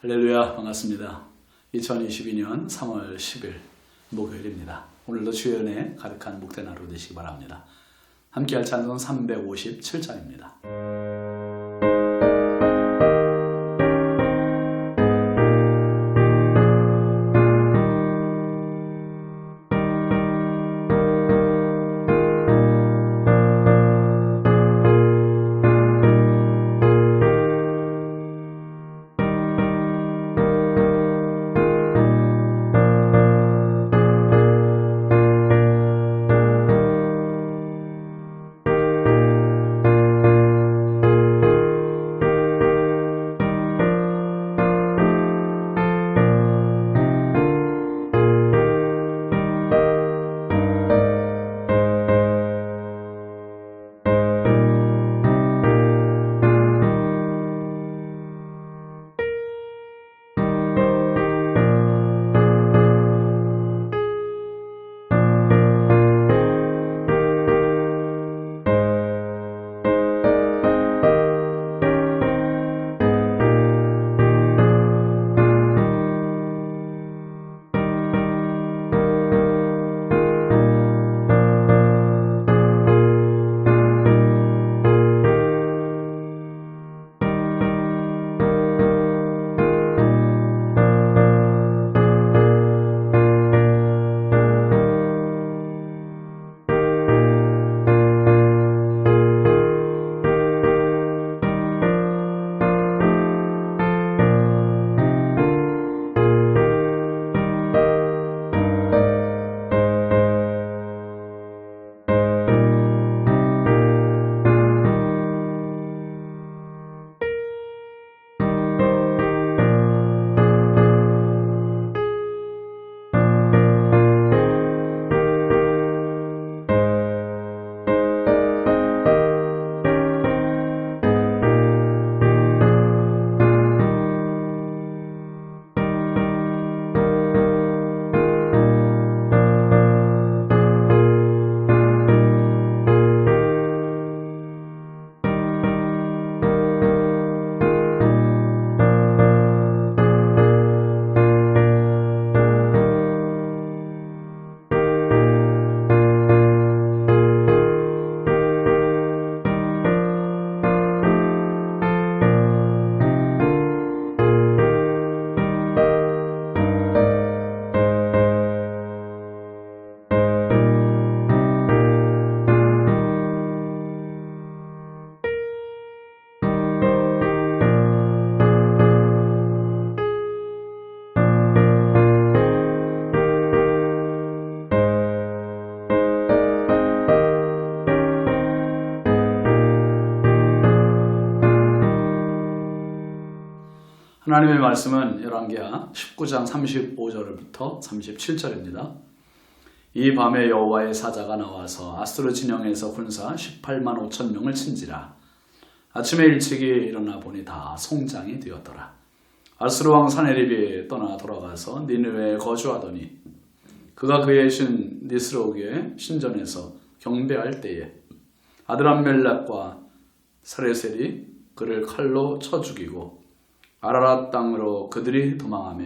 할렐루야, 반갑습니다. 2022년 3월 10일 목요일입니다. 오늘도 주의 은혜 가득한 복된 하루 되시기 바랍니다. 함께할 찬송 357장입니다. 하나님의 말씀은 열왕기하 19장 35절부터 37절입니다. 이 밤에 여호와의 사자가 나와서 아수르 진영에서 군사 18만 5천 명을 친지라. 아침에 일찍이 일어나 보니 다 송장이 되었더라. 아수르 왕 사네립이 떠나 돌아가서 니느웨에 거주하더니 그가 그의 신 니스록의 신전에서 경배할 때에 아드람멜렉과 사레셀이 그를 칼로 쳐 죽이고 아라랏 땅으로 그들이 도망하며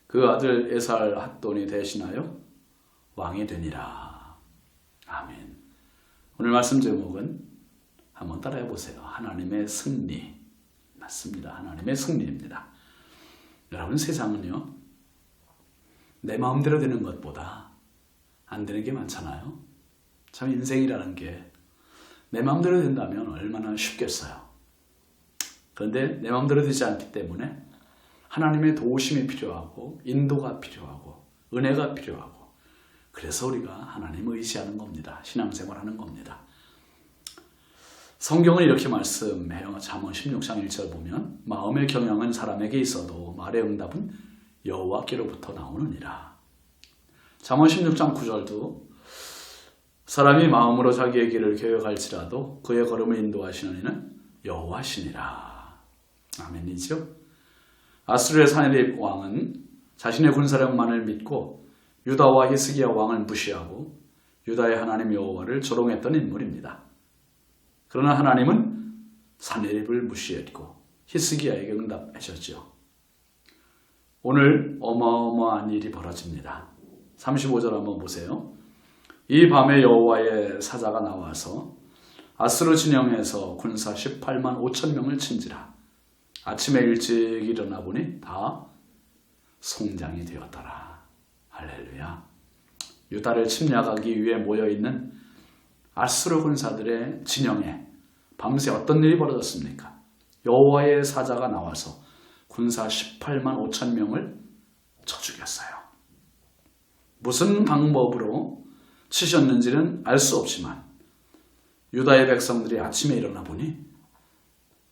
그 아들 에살 핫돈이 대신하여 왕이 되니라. 아멘. 오늘 말씀 제목은 한번 따라해 보세요. 하나님의 승리. 맞습니다. 하나님의 승리입니다. 여러분, 세상은요, 내 마음대로 되는 것보다 안 되는 게 많잖아요. 참 인생이라는 게 내 마음대로 된다면 얼마나 쉽겠어요. 그런데 내 마음대로 되지 않기 때문에 하나님의 도우심이 필요하고 인도가 필요하고 은혜가 필요하고, 그래서 우리가 하나님을 의지하는 겁니다. 신앙생활하는 겁니다. 성경은 이렇게 말씀해요. 잠언 16장 1절 보면 마음의 경영은 사람에게 있어도 말의 응답은 여호와께로부터 나오느니라. 잠언 16장 9절도 사람이 마음으로 자기의 길을 계획할지라도 그의 걸음을 인도하시는 이는 여호와시니라. 아멘이죠. 아수르의 사네립 왕은 자신의 군사력만을 믿고 유다와 히스기야 왕을 무시하고 유다의 하나님 여호와를 조롱했던 인물입니다. 그러나 하나님은 사네립을 무시했고 히스기야에게 응답하셨죠. 오늘 어마어마한 일이 벌어집니다. 35절 한번 보세요. 이 밤에 여호와의 사자가 나와서 아스루 진영에서 군사 18만 5천 명을 친지라. 아침에 일찍 일어나 보니 다 송장이 되었더라. 할렐루야. 유다를 침략하기 위해 모여있는 아스루 군사들의 진영에 밤새 어떤 일이 벌어졌습니까? 여호와의 사자가 나와서 군사 18만 5천 명을 쳐 죽였어요. 무슨 방법으로 치셨는지는 알 수 없지만 유다의 백성들이 아침에 일어나 보니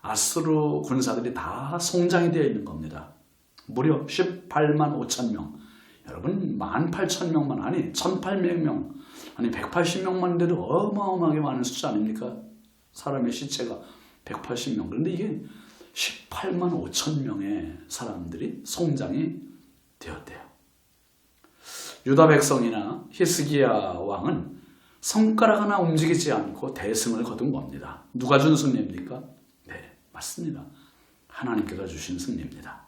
아스루 군사들이 다 송장이 되어 있는 겁니다. 무려 18만 5천 명. 여러분 18,000명만 아니 1,800명 아니 180명만 돼도 어마어마하게 많은 숫자 아닙니까? 사람의 시체가 180명. 그런데 이게 18만 5천 명의 사람들이 송장이 되었대요. 유다 백성이나 히스기야 왕은 손가락 하나 움직이지 않고 대승을 거둔 겁니다. 누가 준 승리입니까? 네, 맞습니다. 하나님께서 주신 승리입니다.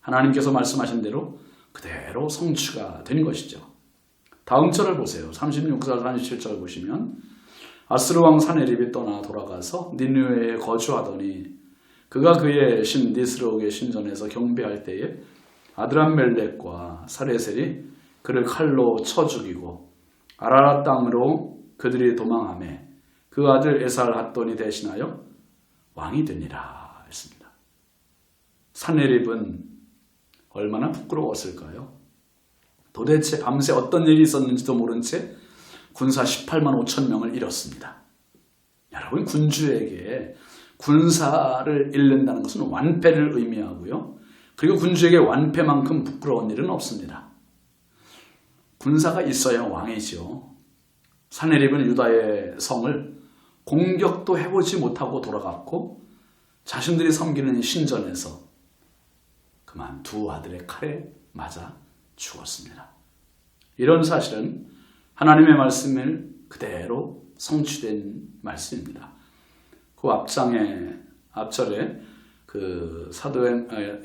하나님께서 말씀하신 대로 그대로 성취가 된 것이죠. 다음 절을 보세요. 36절, 37절 보시면 아스루 왕 사네립이 떠나 돌아가서 니느웨에 거주하더니 그가 그의 신 니스록의 신전에서 경배할 때에 아드람멜렉과 사레셀이 그를 칼로 쳐 죽이고 아라랏 땅으로 그들이 도망하매 그 아들 에살핫돈이 대신하여 왕이 되니라 했습니다. 사네립은 얼마나 부끄러웠을까요? 도대체 밤새 어떤 일이 있었는지도 모른 채 군사 18만 5천 명을 잃었습니다. 여러분, 군주에게 군사를 잃는다는 것은 완패를 의미하고요. 그리고 군주에게 완패만큼 부끄러운 일은 없습니다. 군사가 있어야 왕이죠. 사네립은 유다의 성을 공격도 해보지 못하고 돌아갔고 자신들이 섬기는 신전에서 그만 두 아들의 칼에 맞아 죽었습니다. 이런 사실은 하나님의 말씀을 그대로 성취된 말씀입니다. 그 앞절에 그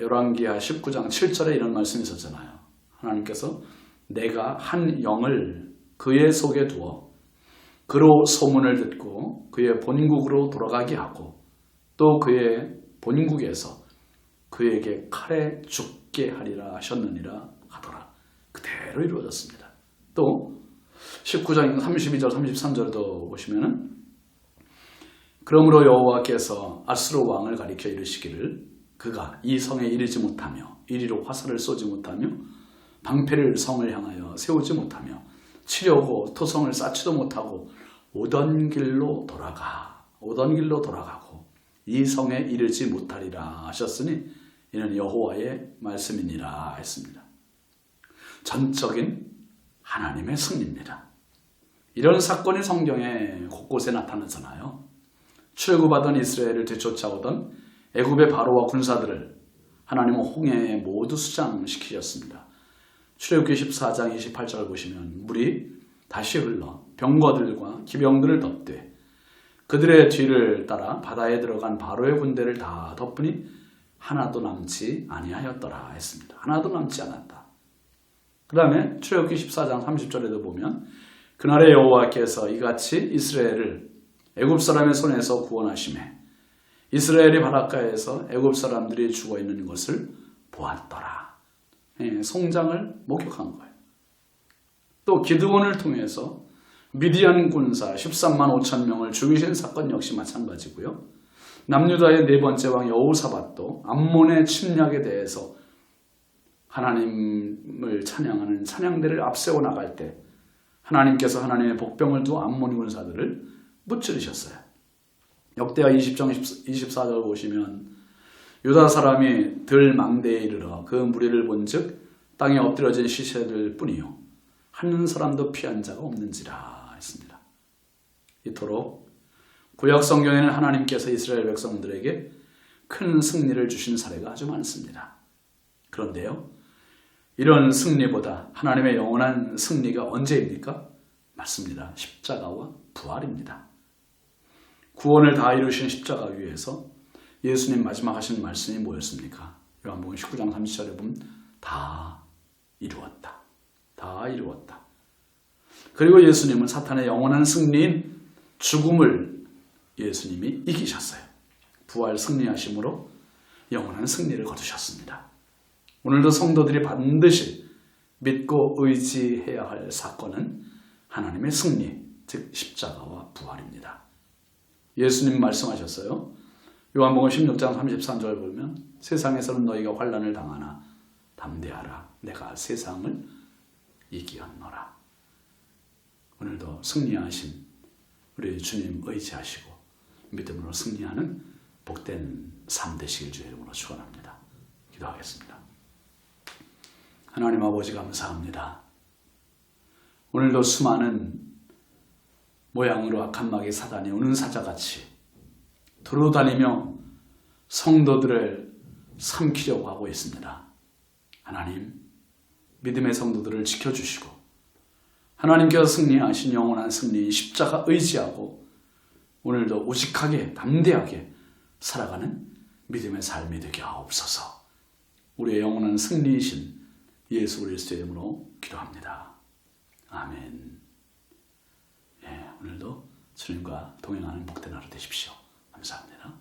열왕기하 19장 7절에 이런 말씀이 있었잖아요. 하나님께서 내가 한 영을 그의 속에 두어 그로 소문을 듣고 그의 본국으로 돌아가게 하고 또 그의 본국에서 그에게 칼에 죽게 하리라 하셨느니라 하더라. 그대로 이루어졌습니다. 또 19장 32절 33절도 보시면은 그러므로 여호와께서 아스루 왕을 가리켜 이르시기를 그가 이 성에 이르지 못하며 이리로 화살을 쏘지 못하며 방패를 성을 향하여 세우지 못하며 치려고 토성을 쌓지도 못하고 오던 길로 돌아가고 이 성에 이르지 못하리라 하셨으니 이는 여호와의 말씀이니라 했습니다. 전적인 하나님의 승리입니다. 이런 사건이 성경에 곳곳에 나타나잖아요. 출애굽하던 이스라엘을 뒤쫓아오던 애굽의 바로와 군사들을 하나님은 홍해에 모두 수장시키셨습니다. 출애굽기 14장 28절을 보시면 물이 다시 흘러 병거들과 기병들을 덮되 그들의 뒤를 따라 바다에 들어간 바로의 군대를 다 덮으니 하나도 남지 아니하였더라 했습니다. 하나도 남지 않았다. 그 다음에 출애굽기 14장 30절에도 보면 그날에 여호와께서 이같이 이스라엘을 애굽 사람의 손에서 구원하시매 이스라엘이 바닷가에서 애굽 사람들이 죽어 있는 것을 보았더라. 송장을 목격한 거예요. 또 기드온을 통해서 미디안 군사 13만 5천 명을 죽이신 사건 역시 마찬가지고요. 남유다의 네 번째 왕 여호사밧도 암몬의 침략에 대해서 하나님을 찬양하는 찬양대를 앞세워 나갈 때 하나님께서 하나님의 복병을 두어 암몬 군사들을 무찌르셨어요. 역대하 20장 24절 보시면 유다 사람이 들 망대에 이르러 그 무리를 본즉 땅에 엎드려진 시체들 뿐이요 한 사람도 피한 자가 없는지라 했습니다. 이토록 구약 성경에는 하나님께서 이스라엘 백성들에게 큰 승리를 주신 사례가 아주 많습니다. 그런데요, 이런 승리보다 하나님의 영원한 승리가 언제입니까? 맞습니다. 십자가와 부활입니다. 구원을 다 이루신 십자가 위에서 예수님 마지막 하신 말씀이 뭐였습니까? 요한복음 19장 30절에 보면 다 이루었다. 다 이루었다. 그리고 예수님은 사탄의 영원한 승리인 죽음을 예수님이 이기셨어요. 부활 승리하심으로 영원한 승리를 거두셨습니다. 오늘도 성도들이 반드시 믿고 의지해야 할 사건은 하나님의 승리, 즉 십자가와 부활입니다. 예수님 말씀하셨어요. 요한복음 16장 33절 보면 세상에서는 너희가 환난을 당하나 담대하라. 내가 세상을 이기었노라. 오늘도 승리하신 우리 주님 의지하시고 믿음으로 승리하는 복된 삶 되시길 주의 이름으로 축원합니다. 기도하겠습니다. 하나님 아버지 감사합니다. 오늘도 수많은 모양으로 악한 마귀 사단이 우는 사자같이 돌아다니며 성도들을 삼키려고 하고 있습니다. 하나님, 믿음의 성도들을 지켜주시고 하나님께서 승리하신 영원한 승리 십자가 의지하고 오늘도 우직하게 담대하게 살아가는 믿음의 삶이 되게 하옵소서. 우리의 영원한 승리이신 예수 그리스도의 이름으로 기도합니다. 아멘. 오늘도 주님과 동행하는 복된 하루 되십시오. 감사합니다.